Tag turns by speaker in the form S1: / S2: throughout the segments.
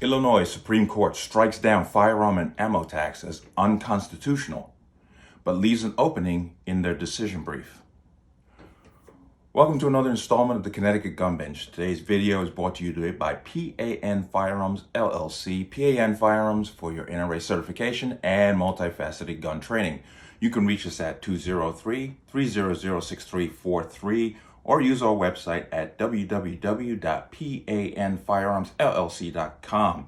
S1: Illinois Supreme Court strikes down firearm and ammo tax as unconstitutional, but leaves an opening in their decision brief. Welcome to another installment of the Connecticut Gun Bench. Today's video is brought to you today by P.A.N. Firearms, LLC. P.A.N. Firearms for your NRA certification and multifaceted gun training. You can reach us at 203-300-6343 or use our website at www.panfirearmsllc.com.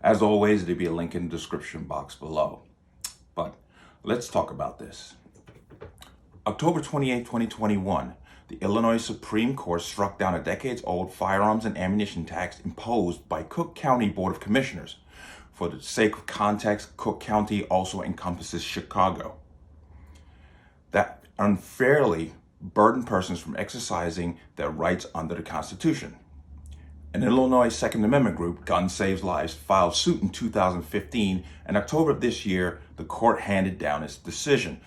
S1: As always, there'll be a link in the description box below. But let's talk about this. October 28, 2021, the Illinois Supreme Court struck down a decades-old firearms and ammunition tax imposed by Cook County Board of Commissioners. For the sake of context, Cook County also encompasses Chicago. That unfairly burdened persons from exercising their rights under the Constitution. An Illinois Second Amendment group, Gun Saves Lives, filed suit in 2015, and in October of this year, the court handed down its decision.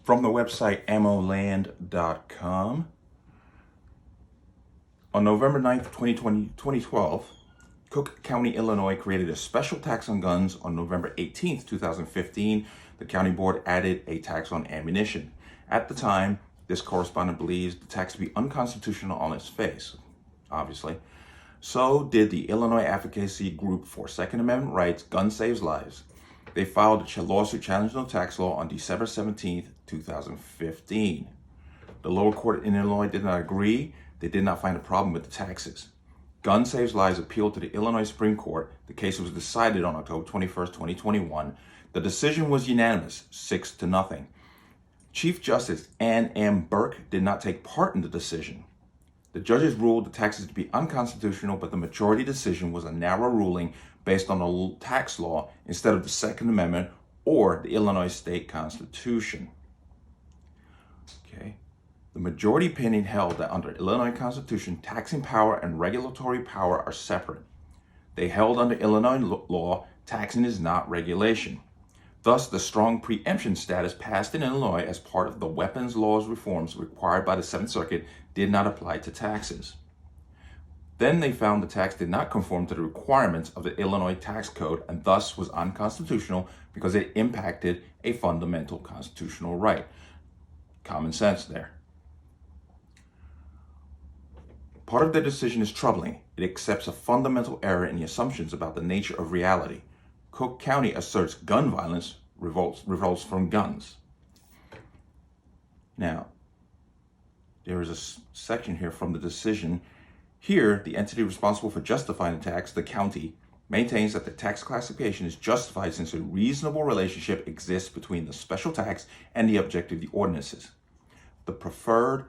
S1: From the website ammoland.com, on November 9th, 2012, Cook County, Illinois created a special tax on guns. On November 18th, 2015, the county board added a tax on ammunition. At the time, this correspondent believes the tax to be unconstitutional on its face, obviously. So did the Illinois advocacy group for Second Amendment rights, Gun Saves Lives. They filed a lawsuit challenging the tax law on December 17th, 2015. The lower court in Illinois did not agree. They did not find a problem with the taxes. Gun Saves Lives appealed to the Illinois Supreme Court. The case was decided on October 21st, 2021. The decision was unanimous, 6-0. Chief Justice Ann M. Burke did not take part in the decision. The judges ruled the taxes to be unconstitutional, but the majority decision was a narrow ruling based on the tax law instead of the Second Amendment or the Illinois State Constitution. Okay. The majority opinion held that under Illinois Constitution, taxing power and regulatory power are separate. They held under Illinois law, taxing is not regulation. Thus, the strong preemption status passed in Illinois as part of the weapons laws reforms required by the Seventh Circuit did not apply to taxes. Then they found the tax did not conform to the requirements of the Illinois tax code and thus was unconstitutional because it impacted a fundamental constitutional right. Common sense there. Part of their decision is troubling. It accepts a fundamental error in the assumptions about the nature of reality. Cook County asserts gun violence revolts from guns. Now, there is a section here from the decision. Here, the entity responsible for justifying the tax, the county, maintains that the tax classification is justified since a reasonable relationship exists between the special tax and the objective of the ordinances. The preferred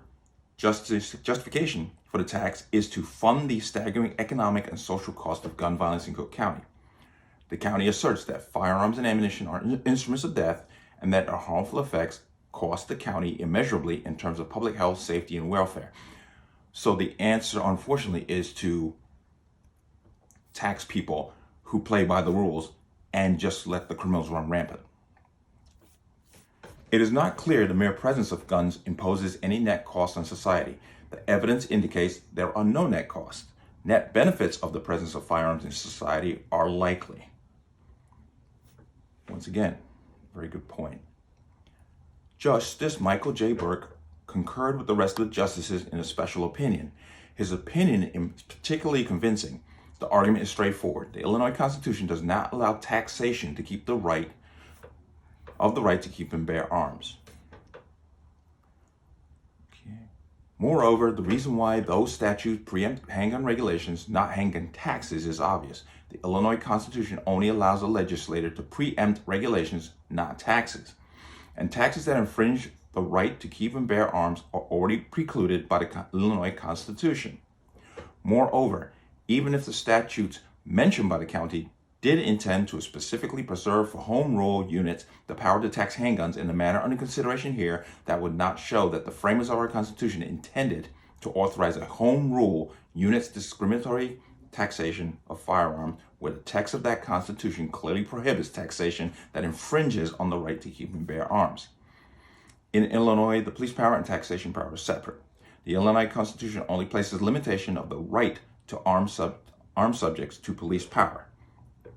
S1: justification for the tax is to fund the staggering economic and social cost of gun violence in Cook County. The county asserts that firearms and ammunition are instruments of death and that their harmful effects cost the county immeasurably in terms of public health, safety, and welfare. So the answer, unfortunately, is to tax people who play by the rules and just let the criminals run rampant. It is not clear the mere presence of guns imposes any net cost on society. The evidence indicates there are no net costs. Net benefits of the presence of firearms in society are likely. Once again, very good point. Justice Michael J. Burke concurred with the rest of the justices in a special opinion. His opinion is particularly convincing. The argument is straightforward. The Illinois Constitution does not allow taxation to keep the right to keep and bear arms. Okay. Moreover, the reason why those statutes preempt handgun regulations, not handgun taxes, is obvious. The Illinois Constitution only allows a legislator to preempt regulations, not taxes. And taxes that infringe the right to keep and bear arms are already precluded by the Illinois Constitution. Moreover, even if the statutes mentioned by the county did intend to specifically preserve for home rule units the power to tax handguns in the manner under consideration here, that would not show that the framers of our Constitution intended to authorize a home rule unit's discriminatory taxation of firearms, where the text of that Constitution clearly prohibits taxation that infringes on the right to keep and bear arms. In Illinois, the police power and taxation power are separate. The Illinois Constitution only places limitation of the right to armed subjects to police power.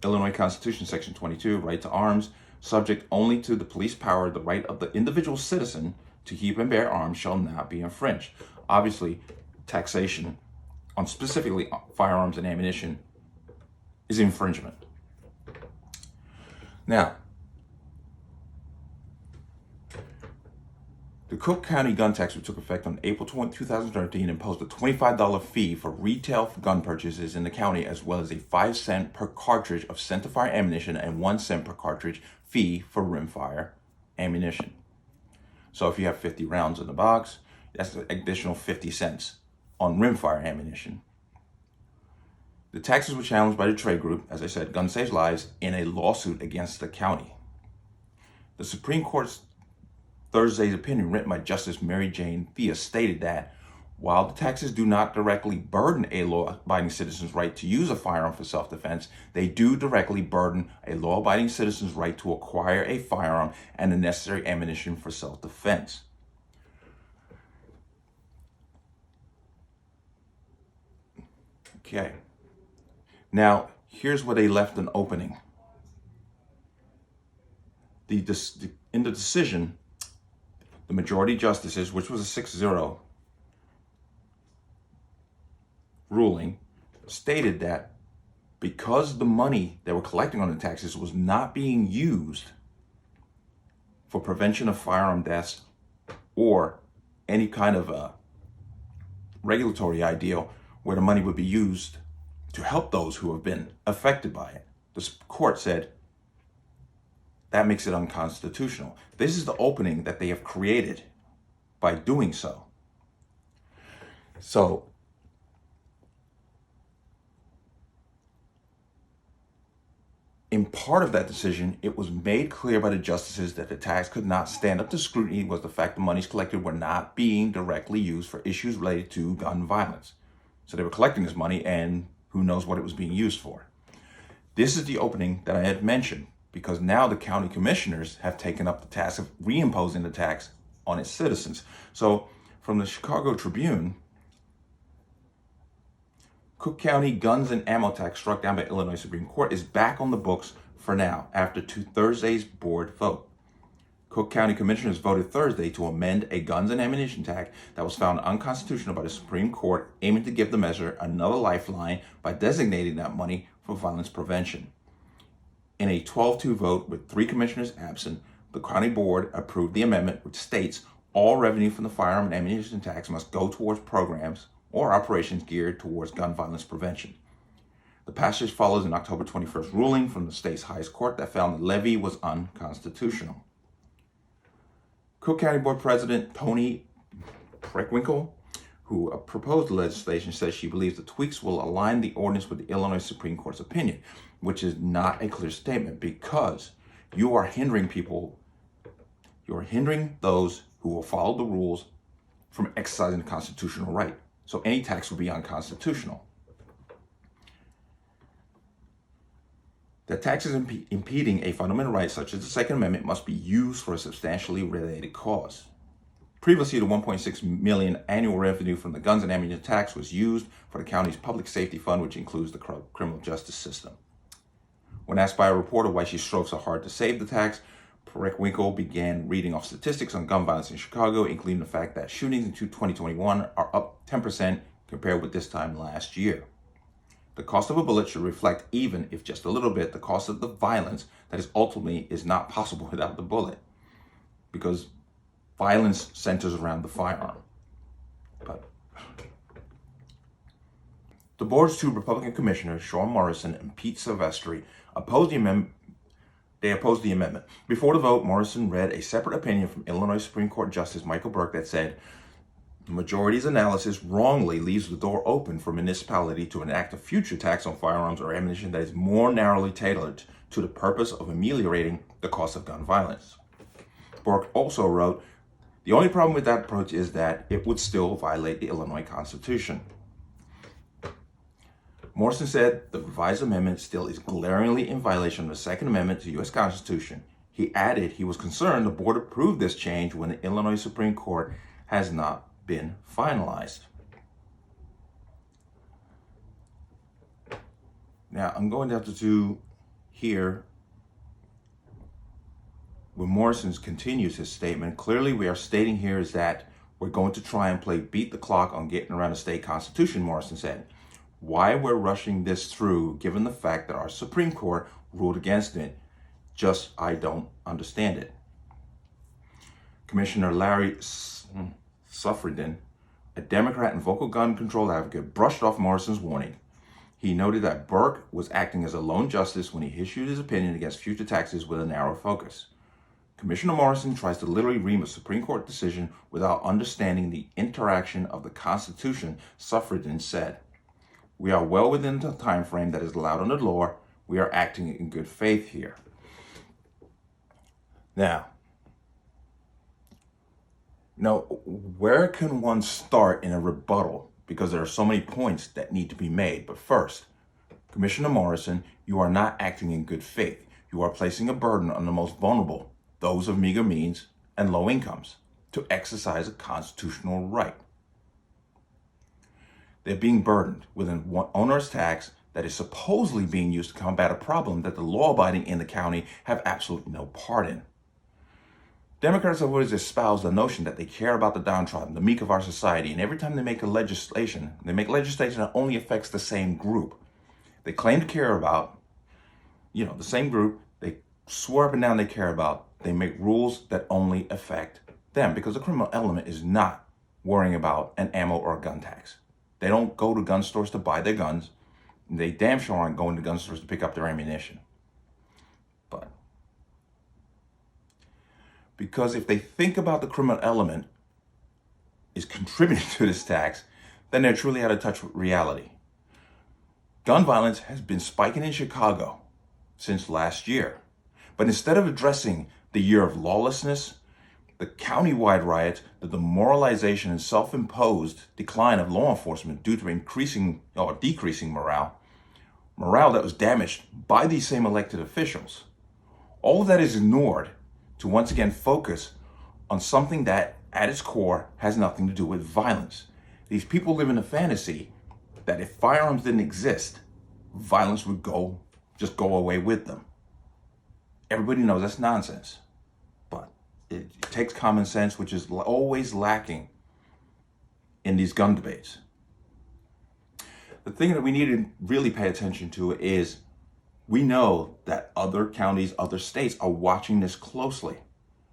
S1: Illinois Constitution, Section 22, right to arms, subject only to the police power, the right of the individual citizen to keep and bear arms shall not be infringed. Obviously, taxation on specifically firearms and ammunition is infringement. Now, the Cook County gun tax, which took effect on April 20, 2013, imposed a $25 fee for retail gun purchases in the county, as well as a 5-cent per cartridge of centerfire ammunition and 1 cent per cartridge fee for rimfire ammunition. So if you have 50 rounds in the box, that's an additional 50 cents on rimfire ammunition. The taxes were challenged by the trade group, as I said, Gun Saves Lives, in a lawsuit against the county. The Supreme Court's Thursday's opinion, written by Justice Mary Jane Thea, stated that while the taxes do not directly burden a law-abiding citizen's right to use a firearm for self-defense, they do directly burden a law-abiding citizen's right to acquire a firearm and the necessary ammunition for self-defense. Okay. Now, here's where they left an opening. In the decision, the majority justices, which was a 6-0 ruling, stated that because the money they were collecting on the taxes was not being used for prevention of firearm deaths or any kind of regulatory ideal where the money would be used to help those who have been affected by it, the court said that makes it unconstitutional. This is the opening that they have created by doing so. So, in part of that decision, it was made clear by the justices that the tax could not stand up to scrutiny was the fact the monies collected were not being directly used for issues related to gun violence. So they were collecting this money and who knows what it was being used for. This is the opening that I had mentioned, because now the county commissioners have taken up the task of reimposing the tax on its citizens. So from the Chicago Tribune, Cook County guns and ammo tax struck down by Illinois Supreme Court is back on the books for now after Thursday's board vote. Cook County commissioners voted Thursday to amend a guns and ammunition tax that was found unconstitutional by the Supreme Court, aiming to give the measure another lifeline by designating that money for violence prevention. In a 12-2 vote with 3 commissioners absent, the county board approved the amendment, which states all revenue from the firearm and ammunition tax must go towards programs or operations geared towards gun violence prevention. The passage follows an October 21st ruling from the state's highest court that found the levy was unconstitutional. Cook County Board President Tony Preckwinkle, who proposed the legislation, says she believes the tweaks will align the ordinance with the Illinois Supreme Court's opinion, which is not a clear statement because you are hindering those who will follow the rules from exercising the constitutional right. So any tax would be unconstitutional. The taxes impeding a fundamental right, such as the Second Amendment, must be used for a substantially related cause. Previously, the $1.6 million annual revenue from the guns and ammunition tax was used for the county's public safety fund, which includes the criminal justice system. When asked by a reporter why she strove so hard to save the tax, Preckwinkle began reading off statistics on gun violence in Chicago, including the fact that shootings in 2021 are up 10% compared with this time last year. The cost of a bullet should reflect, even if just a little bit, the cost of the violence that ultimately is not possible without the bullet, because violence centers around the firearm. But the board's 2 Republican commissioners, Sean Morrison and Pete Silvestri, opposed the amendment. Before the vote, Morrison read a separate opinion from Illinois Supreme Court Justice Michael Burke that said, the majority's analysis wrongly leaves the door open for municipality to enact a future tax on firearms or ammunition that is more narrowly tailored to the purpose of ameliorating the cost of gun violence. Burke also wrote, the only problem with that approach is that it would still violate the Illinois Constitution. Morrison said the revised amendment still is glaringly in violation of the Second Amendment to the U.S. Constitution. He added he was concerned the board approved this change when the Illinois Supreme Court has not been finalized. Now, I'm going to have to here when Morrison continues his statement. Clearly, we are stating here is that we're going to try and play beat the clock on getting around the state constitution, Morrison said. Why we're rushing this through, given the fact that our Supreme Court ruled against it, I don't understand it. Commissioner Larry Suffredin, a Democrat and vocal gun control advocate, brushed off Morrison's warning. He noted that Burke was acting as a lone justice when he issued his opinion against future taxes with a narrow focus. Commissioner Morrison tries to literally ream a Supreme Court decision without understanding the interaction of the Constitution, Suffredin said. We are well within the time frame that is allowed under law. We are acting in good faith here. Now, where can one start in a rebuttal? Because there are so many points that need to be made. But first, Commissioner Morrison, you are not acting in good faith. You are placing a burden on the most vulnerable, those of meager means and low incomes, to exercise a constitutional right. They're being burdened with an onerous tax that is supposedly being used to combat a problem that the law-abiding in the county have absolutely no part in. Democrats have always espoused the notion that they care about the downtrodden, the meek of our society, and every time they make legislation that only affects the same group. They claim to care about, the same group they swore up and down they care about. They make rules that only affect them because the criminal element is not worrying about an ammo or a gun tax. They don't go to gun stores to buy their guns. They damn sure aren't going to gun stores to pick up their ammunition. But because if they think about the criminal element is contributing to this tax, then they're truly out of touch with reality. Gun violence has been spiking in Chicago since last year. But instead of addressing the year of lawlessness, the county-wide riots, the demoralization and self-imposed decline of law enforcement due to decreasing morale that was damaged by these same elected officials, all of that is ignored to once again focus on something that at its core has nothing to do with violence. These people live in a fantasy that if firearms didn't exist, violence would just go away with them. Everybody knows that's nonsense. But it takes common sense, which is always lacking in these gun debates. The thing that we need to really pay attention to is we know that other counties, other states are watching this closely.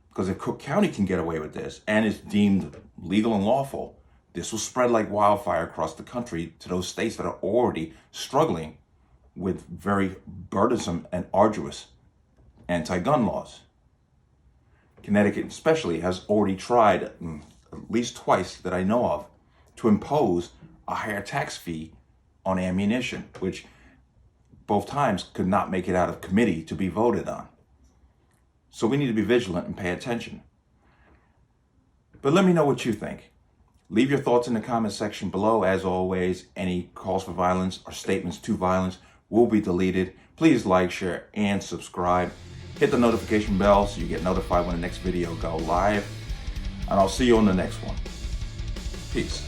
S1: Because if Cook County can get away with this and is deemed legal and lawful, this will spread like wildfire across the country to those states that are already struggling with very burdensome and arduous anti-gun laws. Connecticut especially has already tried, at least twice that I know of, to impose a higher tax fee on ammunition, which both times could not make it out of committee to be voted on. So we need to be vigilant and pay attention. But let me know what you think. Leave your thoughts in the comment section below. As always, any calls for violence or statements to violence will be deleted. Please like, share, and subscribe. Hit the notification bell so you get notified when the next video goes live. And I'll see you on the next one. Peace.